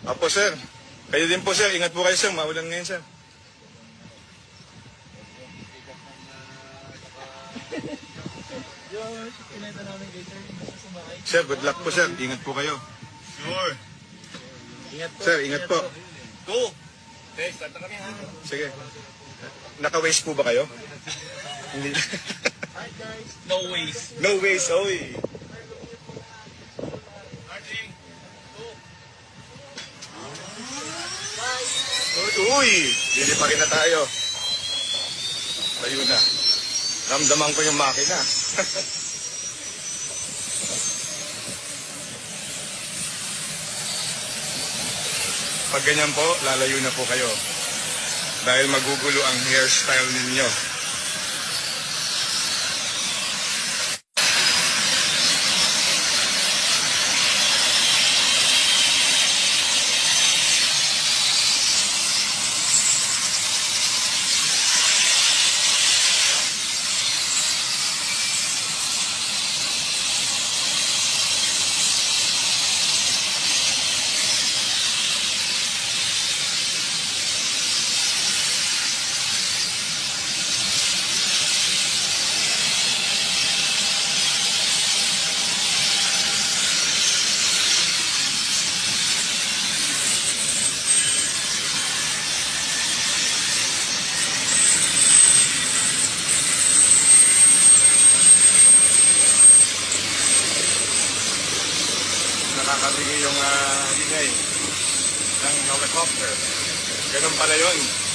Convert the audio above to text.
Apo, sir. Kayo din po, sir. Ingat po kayo, sir. Maulan ngayon, sir. Sir, good luck po, sir. Ingat po kayo. Sure. Ingat po. Sir, ingat po. Go. Okay, start na kami ha. Sige. Naka-waste po ba kayo? Hindi. No ways. No waste, oy. Archie. Uy! Lilipakin na tayo. Tayo na. Ramdaman ko yung makina. Pag ganyan po, lalayo na po kayo. Dahil magugulo ang hairstyle ninyo. Nakakabigay yung ingay ng helicopter. Ganun pala yun.